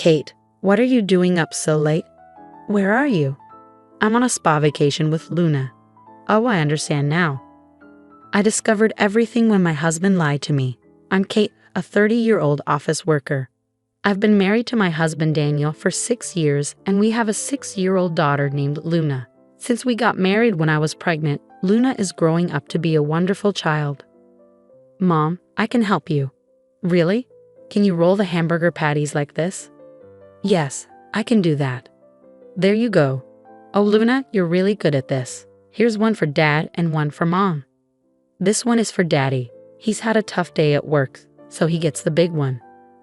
Kate, what are you doing up so late? Where are you? I'm on a spa vacation with Luna. Oh, I understand now. I discovered everything when my husband lied to me. I'm Kate, a 30-year-old office worker. I've been married to my husband Daniel for 6 years, and we have a 6-year-old daughter named Luna. Since we got married when I was pregnant, Luna is growing up to be a wonderful child. Mom, I can help you. Really? Can you roll the hamburger patties like this? Yes, I can do that. There you go. Oh, Luna, you're really good at this. Here's one for Dad and one for Mom. This one is for Daddy. He's had a tough day at work, so he gets the big one.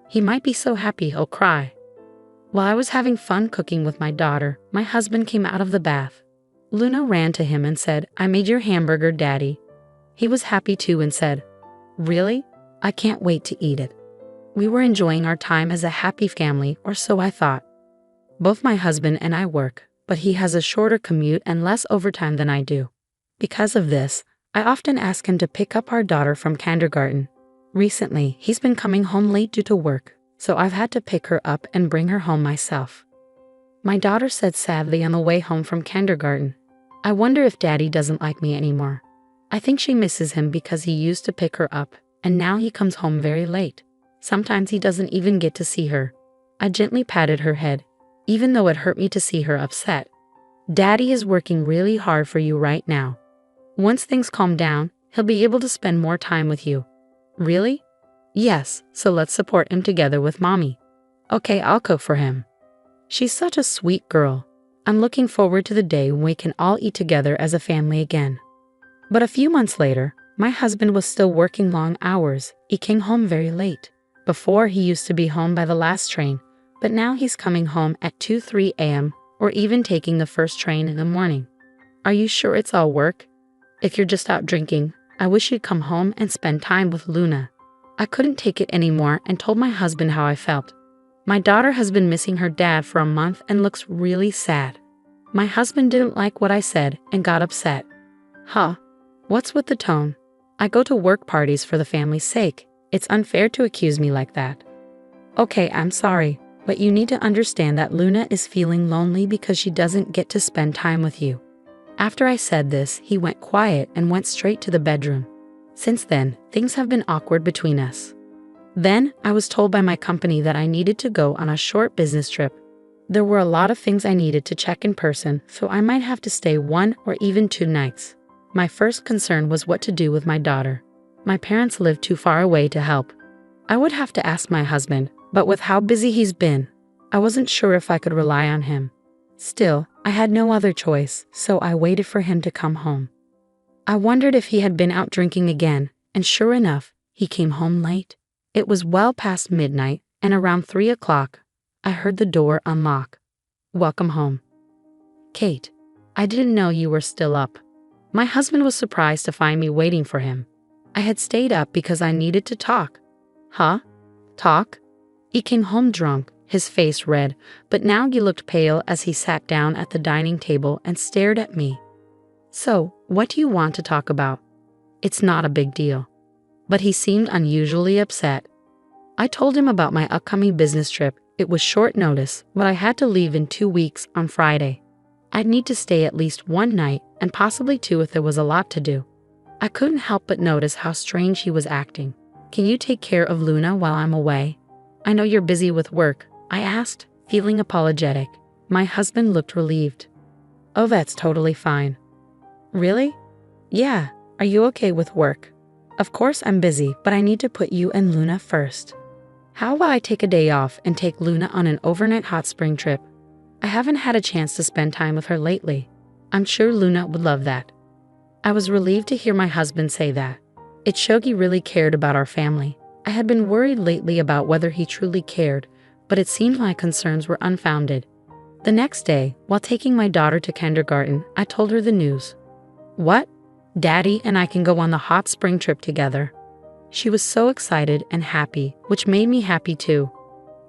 He might be so happy he'll cry. While I was having fun cooking with my daughter, my husband came out of the bath. Luna ran to him and said, "I made your hamburger, Daddy." He was happy too and said, "Really? I can't wait to eat it." We were enjoying our time as a happy family, or so I thought. Both my husband and I work, but he has a shorter commute and less overtime than I do. Because of this, I often ask him to pick up our daughter from kindergarten. Recently, he's been coming home late due to work, so I've had to pick her up and bring her home myself. My daughter said sadly on the way home from kindergarten, "I wonder if Daddy doesn't like me anymore." I think she misses him because he used to pick her up, and now he comes home very late. Sometimes he doesn't even get to see her. I gently patted her head, even though it hurt me to see her upset. Daddy is working really hard for you right now. Once things calm down, he'll be able to spend more time with you. Really? Yes, so let's support him together with Mommy. Okay, I'll cook for him. She's such a sweet girl. I'm looking forward to the day when we can all eat together as a family again. But a few months later, my husband was still working long hours. He came home very late. Before, he used to be home by the last train, but now he's coming home at 2-3 a.m. or even taking the first train in the morning. Are you sure it's all work? If you're just out drinking, I wish you'd come home and spend time with Luna. I couldn't take it anymore and told my husband how I felt. My daughter has been missing her dad for a month and looks really sad. My husband didn't like what I said and got upset. Huh? What's with the tone? I go to work parties for the family's sake. It's unfair to accuse me like that. Okay, I'm sorry, but you need to understand that Luna is feeling lonely because she doesn't get to spend time with you. After I said this, he went quiet and went straight to the bedroom. Since then, things have been awkward between us. Then, I was told by my company that I needed to go on a short business trip. There were a lot of things I needed to check in person, so I might have to stay 1 or even 2 nights. My first concern was what to do with my daughter. My parents lived too far away to help. I would have to ask my husband, but with how busy he's been, I wasn't sure if I could rely on him. Still, I had no other choice, so I waited for him to come home. I wondered if he had been out drinking again, and sure enough, he came home late. It was well past midnight, and around 3 o'clock, I heard the door unlock. Welcome home. Kate, I didn't know you were still up. My husband was surprised to find me waiting for him. I had stayed up because I needed to talk. Huh? Talk? He came home drunk, his face red, but now he looked pale as he sat down at the dining table and stared at me. So, what do you want to talk about? It's not a big deal. But he seemed unusually upset. I told him about my upcoming business trip. It was short notice, but I had to leave in 2 weeks on Friday. I'd need to stay at least 1 night, and possibly 2 if there was a lot to do. I couldn't help but notice how strange he was acting. Can you take care of Luna while I'm away? I know you're busy with work, I asked, feeling apologetic. My husband looked relieved. Oh, that's totally fine. Really? Yeah, are you okay with work? Of course I'm busy, but I need to put you and Luna first. How about I take a day off and take Luna on an overnight hot spring trip? I haven't had a chance to spend time with her lately. I'm sure Luna would love that. I was relieved to hear my husband say that. It showed he really cared about our family. I had been worried lately about whether he truly cared, but it seemed my concerns were unfounded. The next day, while taking my daughter to kindergarten, I told her the news. What? Daddy and I can go on the hot spring trip together. She was so excited and happy, which made me happy too.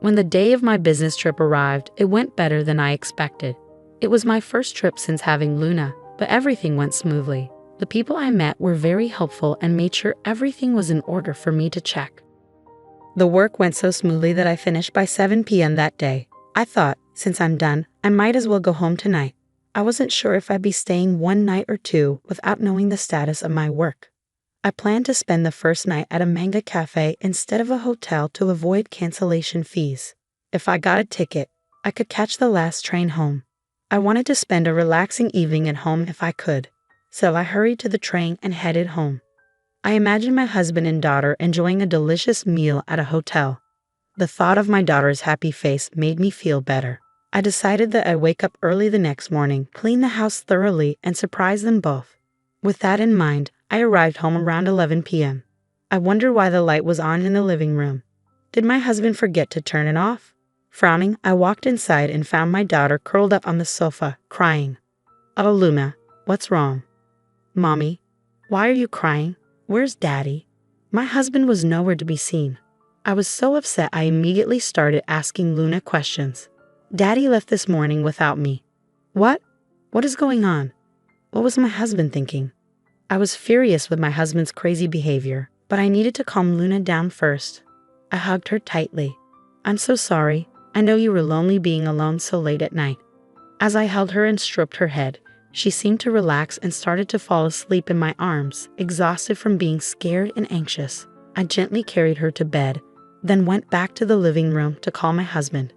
When the day of my business trip arrived, it went better than I expected. It was my first trip since having Luna, but everything went smoothly. The people I met were very helpful and made sure everything was in order for me to check. The work went so smoothly that I finished by 7 p.m. that day. I thought, since I'm done, I might as well go home tonight. I wasn't sure if I'd be staying one night or two without knowing the status of my work. I planned to spend the first night at a manga cafe instead of a hotel to avoid cancellation fees. If I got a ticket, I could catch the last train home. I wanted to spend a relaxing evening at home if I could, so I hurried to the train and headed home. I imagined my husband and daughter enjoying a delicious meal at a hotel. The thought of my daughter's happy face made me feel better. I decided that I'd wake up early the next morning, clean the house thoroughly, and surprise them both. With that in mind, I arrived home around 11 p.m. I wondered why the light was on in the living room. Did my husband forget to turn it off? Frowning, I walked inside and found my daughter curled up on the sofa, crying. "Oh, Luna, what's wrong?" "Mommy, why are you crying? Where's Daddy?" My husband was nowhere to be seen. I was so upset I immediately started asking Luna questions. "Daddy left this morning without me." "What? What is going on? What was my husband thinking?" I was furious with my husband's crazy behavior, but I needed to calm Luna down first. I hugged her tightly. "I'm so sorry. I know you were lonely being alone so late at night." As I held her and stroked her head, she seemed to relax and started to fall asleep in my arms, exhausted from being scared and anxious. I gently carried her to bed, then went back to the living room to call my husband.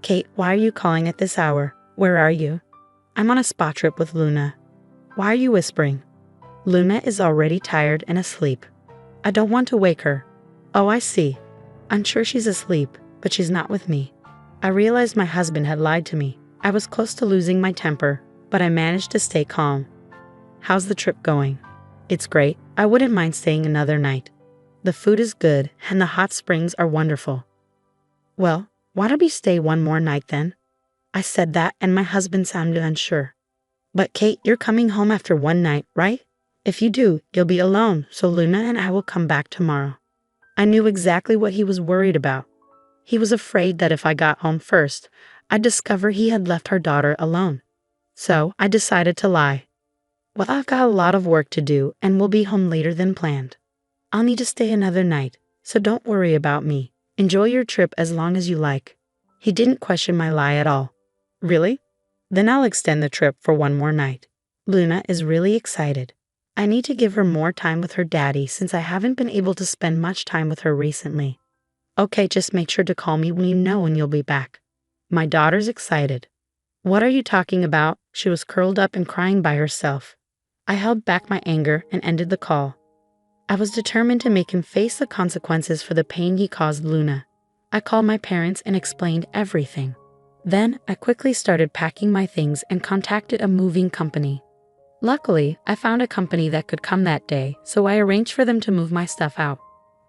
"Kate, why are you calling at this hour? Where are you?" "I'm on a spa trip with Luna." "Why are you whispering?" "Luna is already tired and asleep. I don't want to wake her." "Oh, I see. I'm sure she's asleep, but she's not with me." I realized my husband had lied to me. I was close to losing my temper, but I managed to stay calm. "How's the trip going?" "It's great. I wouldn't mind staying another night. The food is good, and the hot springs are wonderful." "Well, why don't we stay one more night then?" I said that, and my husband sounded unsure. "But Kate, you're coming home after one night, right? If you do, you'll be alone, so Luna and I will come back tomorrow." I knew exactly what he was worried about. He was afraid that if I got home first, I'd discover he had left her daughter alone. So I decided to lie. "Well, I've got a lot of work to do and will be home later than planned. I'll need to stay another night, so don't worry about me. Enjoy your trip as long as you like." He didn't question my lie at all. "Really? Then I'll extend the trip for one more night." Luna is really excited. I need to give her more time with her daddy since I haven't been able to spend much time with her recently. "Okay, just make sure to call me when you know when you'll be back." My daughter's excited. "What are you talking about?" She was curled up and crying by herself. I held back my anger and ended the call. I was determined to make him face the consequences for the pain he caused Luna. I called my parents and explained everything. Then I quickly started packing my things and contacted a moving company. Luckily, I found a company that could come that day, so I arranged for them to move my stuff out.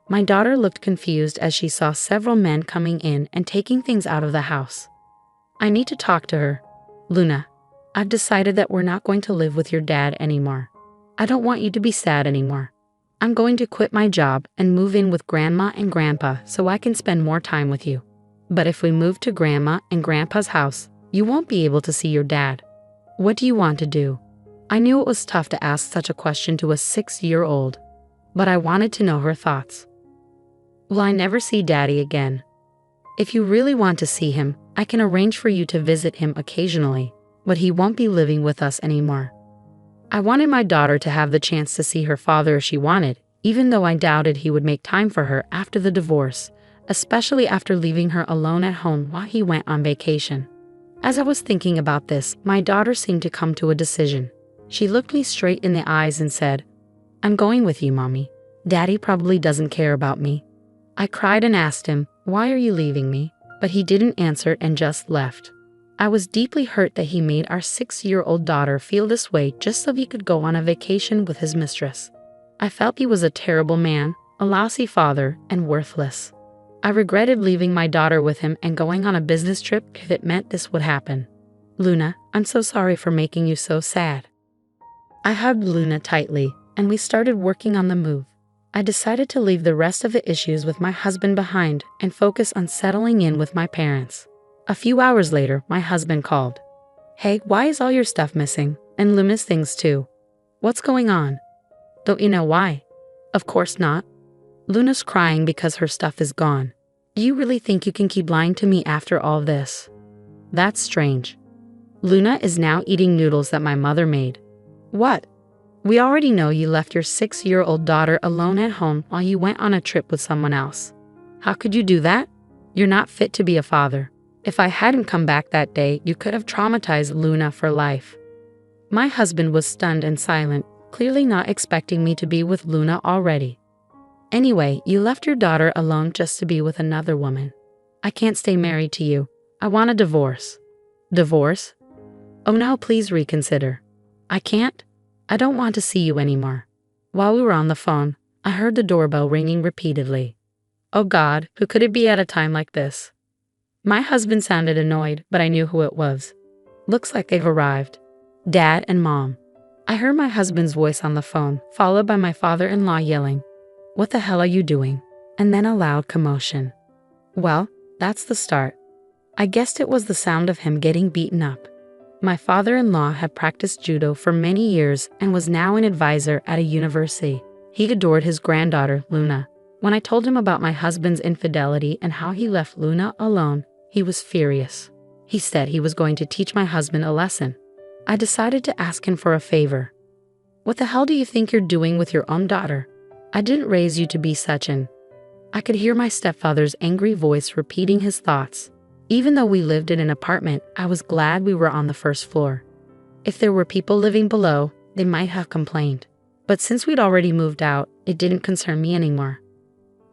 My daughter looked confused as she saw several men coming in and taking things out of the house. "I need to talk to her." "Luna, I've decided that we're not going to live with your dad anymore. I don't want you to be sad anymore. I'm going to quit my job and move in with Grandma and Grandpa so I can spend more time with you. But if we move to Grandma and Grandpa's house, you won't be able to see your dad. What do you want to do?" I knew it was tough to ask such a question to a 6-year-old, but I wanted to know her thoughts. "Will I never see Daddy again? If you really want to see him, I can arrange for you to visit him occasionally, but he won't be living with us anymore." I wanted my daughter to have the chance to see her father if she wanted, even though I doubted he would make time for her after the divorce, especially after leaving her alone at home while he went on vacation. As I was thinking about this, my daughter seemed to come to a decision. She looked me straight in the eyes and said, "I'm going with you, Mommy. Daddy probably doesn't care about me." I cried and asked him, "Why are you leaving me?" But he didn't answer and just left. I was deeply hurt that he made our 6-year-old daughter feel this way just so he could go on a vacation with his mistress. I felt he was a terrible man, a lousy father, and worthless. I regretted leaving my daughter with him and going on a business trip if it meant this would happen. "Luna, I'm so sorry for making you so sad." I hugged Luna tightly, and we started working on the move. I decided to leave the rest of the issues with my husband behind and focus on settling in with my parents. A few hours later, my husband called. "Hey, why is all your stuff missing? And Luna's things too. What's going on?" "Don't you know why?" "Of course not." Luna's crying because her stuff is gone. You really think you can keep lying to me after all this? That's strange. Luna is now eating noodles that my mother made. What? We already know you left your 6-year-old daughter alone at home while you went on a trip with someone else. How could you do that? You're not fit to be a father. If I hadn't come back that day, you could have traumatized Luna for life. My husband was stunned and silent, clearly not expecting me to be with Luna already. Anyway, you left your daughter alone just to be with another woman. I can't stay married to you. I want a divorce. Divorce? Oh no, please reconsider. I can't. I don't want to see you anymore. While we were on the phone, I heard the doorbell ringing repeatedly. Oh God, who could it be at a time like this? My husband sounded annoyed, but I knew who it was. Looks like they've arrived. Dad and Mom. I heard my husband's voice on the phone, followed by my father-in-law yelling, "What the hell are you doing?" And then a loud commotion. Well, that's the start. I guessed it was the sound of him getting beaten up. My father-in-law had practiced judo for many years and was now an advisor at a university. He adored his granddaughter, Luna. When I told him about my husband's infidelity and how he left Luna alone, he was furious. He said he was going to teach my husband a lesson. I decided to ask him for a favor. What the hell do you think you're doing with your own daughter? I didn't raise you to be such an... I could hear my stepfather's angry voice repeating his thoughts. Even though we lived in an apartment, I was glad we were on the first floor. If there were people living below, they might have complained. But since we'd already moved out, it didn't concern me anymore.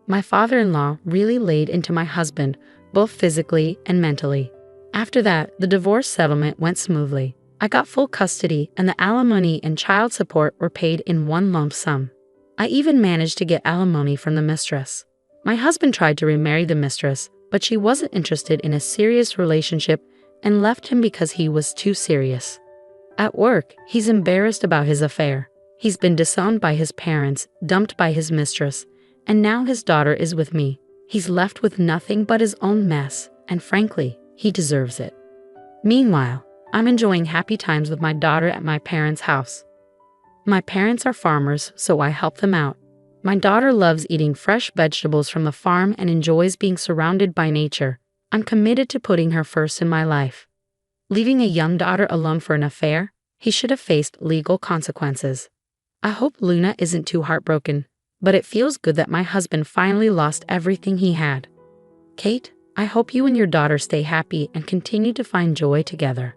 My father-in-law really laid into my husband, both physically and mentally. After that, the divorce settlement went smoothly. I got full custody, and the alimony and child support were paid in one lump sum. I even managed to get alimony from the mistress. My husband tried to remarry the mistress, but she wasn't interested in a serious relationship and left him because he was too serious. At work, he's embarrassed about his affair. He's been disowned by his parents, dumped by his mistress, and now his daughter is with me. He's left with nothing but his own mess, and frankly, he deserves it. Meanwhile, I'm enjoying happy times with my daughter at my parents' house. My parents are farmers, so I help them out. My daughter loves eating fresh vegetables from the farm and enjoys being surrounded by nature. I'm committed to putting her first in my life. Leaving a young daughter alone for an affair? He should have faced legal consequences. I hope Luna isn't too heartbroken, but it feels good that my husband finally lost everything he had. Kate, I hope you and your daughter stay happy and continue to find joy together.